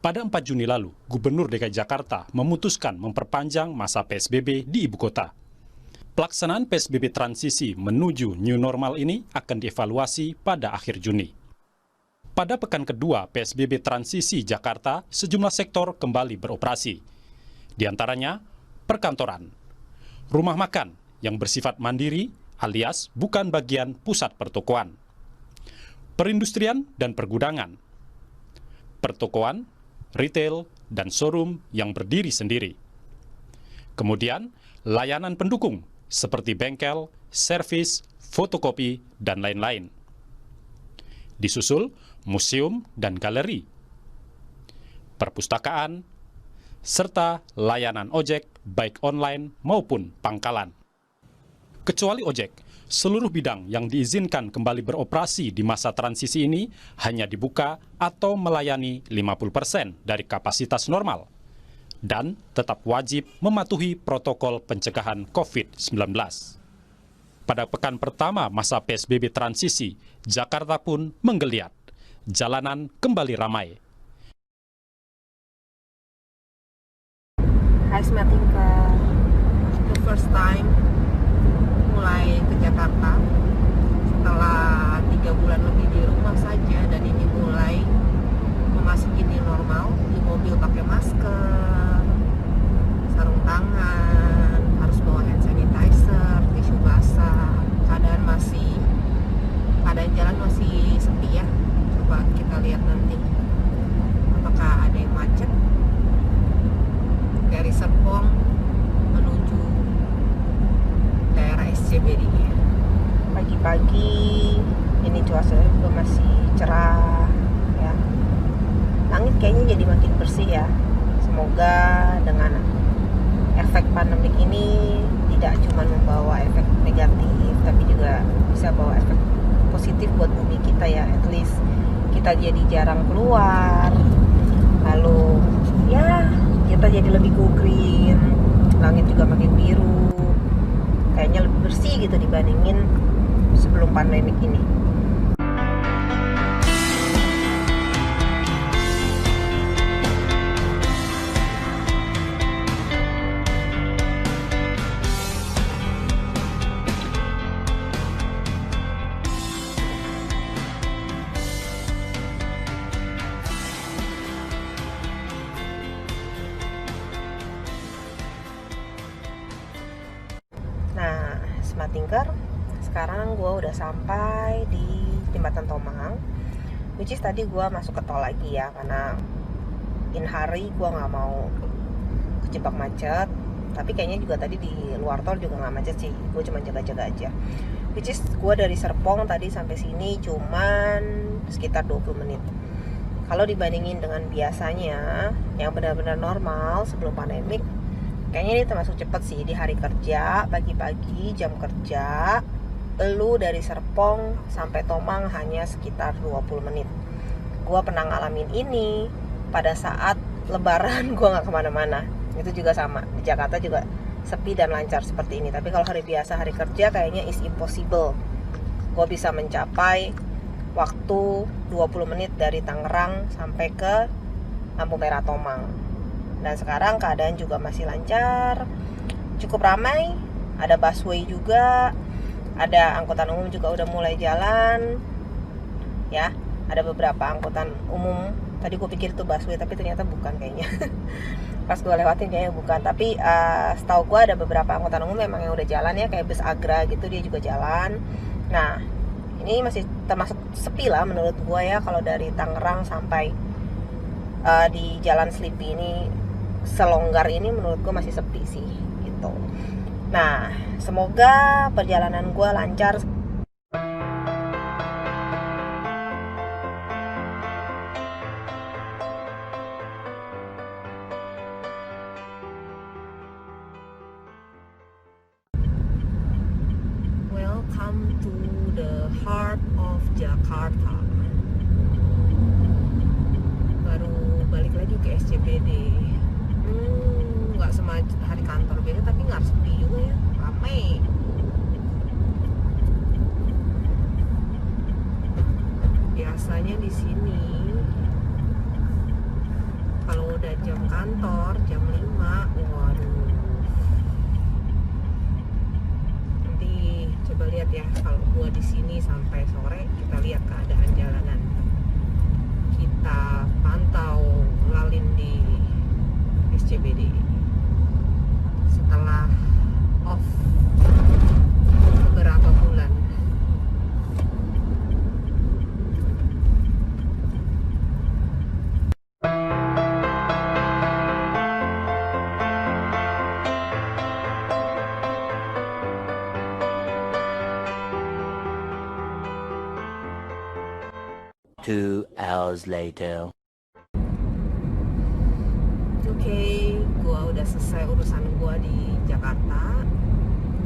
Pada 4 Juni lalu, Gubernur DKI Jakarta memutuskan memperpanjang masa PSBB di ibu kota. Pelaksanaan PSBB transisi menuju new normal ini akan dievaluasi pada akhir Juni. Pada pekan kedua PSBB transisi Jakarta, sejumlah sektor kembali beroperasi. Di antaranya, perkantoran, rumah makan yang bersifat mandiri alias bukan bagian pusat pertokoan, perindustrian dan pergudangan, pertokoan, retail, dan showroom yang berdiri sendiri. Kemudian, layanan pendukung seperti bengkel, servis, fotokopi, dan lain-lain. Disusul museum dan galeri, perpustakaan, serta layanan ojek baik online maupun pangkalan. Kecuali ojek, seluruh bidang yang diizinkan kembali beroperasi di masa transisi ini hanya dibuka atau melayani 50% dari kapasitas normal dan tetap wajib mematuhi protokol pencegahan COVID-19. Pada pekan pertama masa PSBB transisi, Jakarta pun menggeliat. Jalanan kembali ramai. Hai Smatinka, the first time mulai ke Jakarta setelah 3 bulan lebih di rumah saja, dan ini mulai memasuki new normal. Di mobil pakai masker, sarung tangan, harus bawa hand sanitizer, tisu basah. Keadaan jalan masih sepi ya. Coba kita lihat nanti apakah ada yang macet dari Serpong menuju daerah SCBD. Pagi-pagi ini cuacanya juga masih cerah ya. Langit kayaknya jadi makin bersih ya. Semoga dengan efek pandemik ini tidak cuma membawa efek negatif, tapi juga bisa bawa efek positif buat bumi kita ya. At least kita jadi jarang keluar, lalu ya kita jadi lebih go green, langit juga makin biru, kayaknya lebih bersih gitu dibandingin sebelum pandemik ini. Nah, Smart Thinker, sekarang gue udah sampai di Jembatan Tomang, which is tadi gue masuk ke tol lagi ya, karena in hari gue nggak mau kejebak macet. Tapi kayaknya juga tadi di luar tol juga nggak macet sih, gue cuma jaga-jaga aja. Which is gue dari Serpong tadi sampai sini cuman sekitar 20 menit. Kalau dibandingin dengan biasanya yang benar-benar normal sebelum pandemik, kayaknya ini termasuk cepet sih. Di hari kerja, pagi-pagi, jam kerja, lu dari Serpong sampai Tomang hanya sekitar 20 menit. Gua pernah ngalamin ini pada saat lebaran, gua gak kemana-mana. Itu juga sama, di Jakarta juga sepi dan lancar seperti ini. Tapi kalau hari biasa, hari kerja kayaknya is impossible. Gua bisa mencapai waktu 20 menit dari Tangerang sampai ke Lampu Merah Tomang. Dan sekarang keadaan juga masih lancar, cukup ramai, ada busway juga, ada angkutan umum juga udah mulai jalan ya. Ada beberapa angkutan umum, tadi gue pikir itu busway tapi ternyata bukan kayaknya. Pas gue lewatin kayaknya bukan, tapi setahu gue ada beberapa angkutan umum memang yang udah jalan ya, kayak bus Agra gitu, dia juga jalan. Nah, ini masih termasuk sepi lah menurut gue ya, kalau dari Tangerang sampai di Jalan Selipi ini, selonggar ini menurut gue masih sepi sih gitu. Nah, semoga perjalanan gue lancar. Welcome to the heart of Jakarta. Baru balik lagi ke SCBD. Nggak semacam hari kantor biasa, tapi nggak sepi juga ya, ramai. Biasanya di sini jam kantor, jam 5. Waduh. Nanti coba lihat ya, kalau gua di sini sampai sore, kita lihat keadaan jalanan. Kita pantau lalin di SCBD setelah off beberapa bulan. Two hours later. Oke, gua udah selesai urusan gua di Jakarta,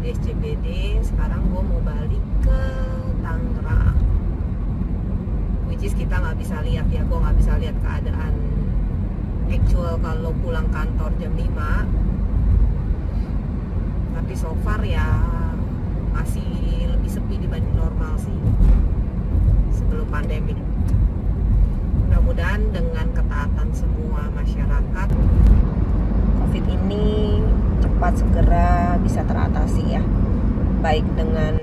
di SCBD. Sekarang gua mau balik ke Tangerang. Which is kita nggak bisa lihat ya, gua nggak bisa lihat keadaan actual kalau pulang kantor jam 5. Tapi so far ya masih lebih sepi dibanding normal sih sebelum pandemik. Mudah-mudahan dengan ketaatan semua masyarakat, COVID ini cepat segera bisa teratasi ya. Baik dengan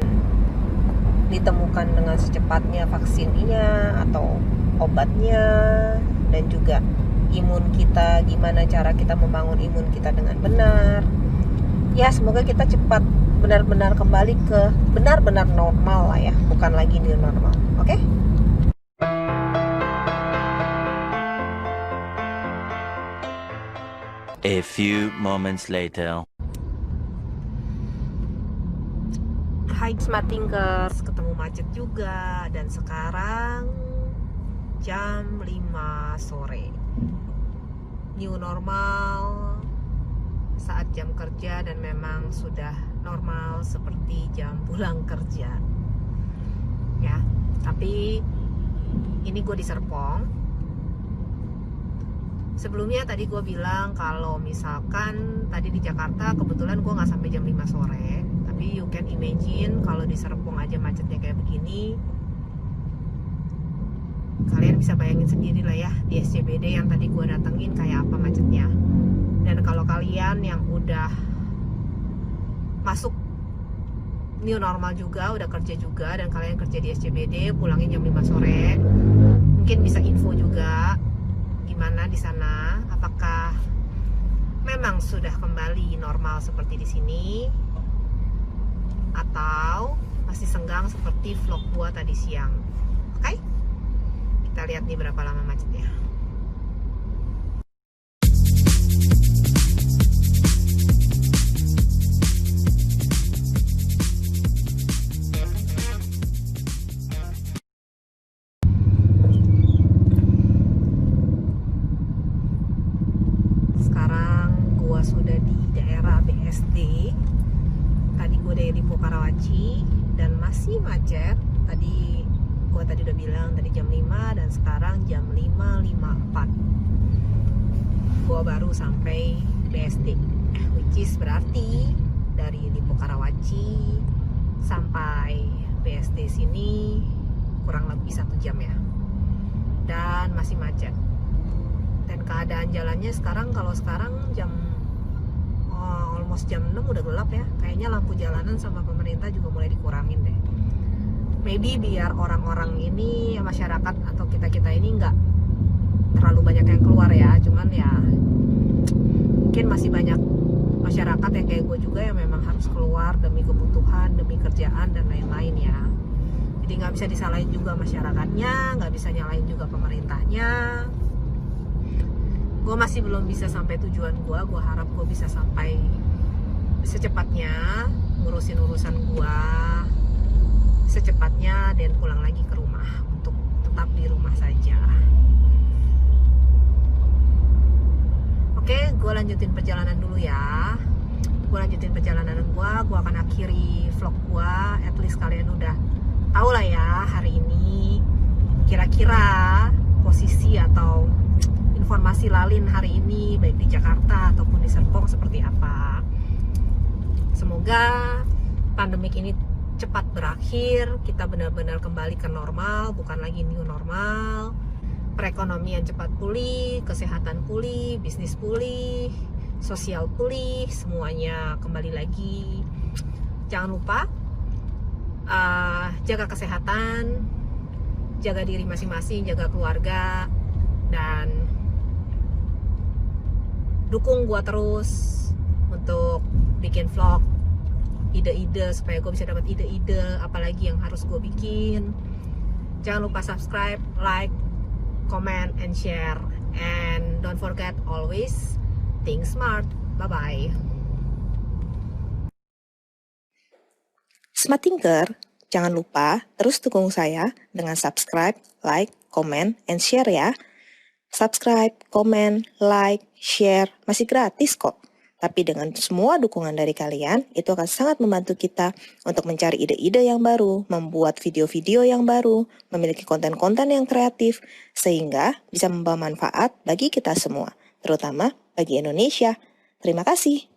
ditemukan dengan secepatnya vaksinnya atau obatnya, dan juga imun kita, gimana cara kita membangun imun kita dengan benar. Ya, semoga kita cepat benar-benar kembali ke benar-benar normal lah ya, bukan lagi new normal. Oke? A few moments later. Hai Smart Thinkers, ketemu macet juga, dan sekarang jam 5 sore. New normal saat jam kerja, dan memang sudah normal seperti jam pulang kerja. Ya, tapi ini gue di Serpong. Sebelumnya tadi gue bilang kalau misalkan tadi di Jakarta kebetulan gue nggak sampai jam 5 sore. Tapi you can imagine kalau di Serpong aja macetnya kayak begini. Kalian bisa bayangin sendiri lah ya, di SCBD yang tadi gue datengin kayak apa macetnya. Dan kalau kalian yang udah masuk new normal juga, udah kerja juga, dan kalian kerja di SCBD, pulangnya jam 5 sore, mungkin bisa info juga gimana di sana, apakah memang sudah kembali normal seperti di sini atau masih senggang seperti vlog gua tadi siang. Oke? Kita lihat nih berapa lama macetnya. Sudah di daerah BSD. Tadi gue dari Lipo Karawaci dan masih macet. Gue tadi udah bilang tadi jam 5 dan sekarang jam 5.54. Gue baru sampai BSD, which is berarti dari Lipo Karawaci sampai BSD sini kurang lebih 1 jam ya. Dan masih macet. Dan keadaan jalannya sekarang, kalau sekarang jam almost jam 6 udah gelap ya. Kayaknya lampu jalanan sama pemerintah juga mulai dikurangin deh. Maybe biar orang-orang ini, masyarakat atau kita-kita ini nggak terlalu banyak yang keluar ya. Cuman ya mungkin masih banyak masyarakat yang kayak gue juga yang memang harus keluar demi kebutuhan, demi kerjaan dan lain-lain ya. Jadi nggak bisa disalahin juga masyarakatnya, nggak bisa nyalahin juga pemerintahnya. Gue masih belum bisa sampai tujuan gue. Gue harap gue bisa sampai secepatnya, ngurusin urusan gue secepatnya, dan pulang lagi ke rumah untuk tetap di rumah saja. Oke, gue lanjutin perjalanan dulu ya. Gue lanjutin perjalanan gue akan akhiri vlog gue. At least kalian udah tahu lah ya hari ini kira-kira posisi atau informasi lalin hari ini baik di Jakarta ataupun di Serpong seperti apa. Semoga pandemik ini cepat berakhir, kita benar-benar kembali ke normal, bukan lagi new normal. perekonomian cepat pulih, kesehatan pulih, bisnis pulih, sosial pulih, semuanya kembali lagi. Jangan lupa jaga kesehatan, jaga diri masing-masing, jaga keluarga, dan dukung gua terus untuk bikin vlog, ide-ide supaya gue bisa dapat ide-ide apalagi yang harus gue bikin. Jangan lupa subscribe, like, comment, and share. And don't forget, always think smart. Bye-bye. Smart Thinker, jangan lupa terus dukung saya dengan subscribe, like, comment, and share ya. Subscribe, comment, like, share, masih gratis kok. Tapi dengan semua dukungan dari kalian, itu akan sangat membantu kita untuk mencari ide-ide yang baru, membuat video-video yang baru, memiliki konten-konten yang kreatif, sehingga bisa membawa manfaat bagi kita semua, terutama bagi Indonesia. Terima kasih.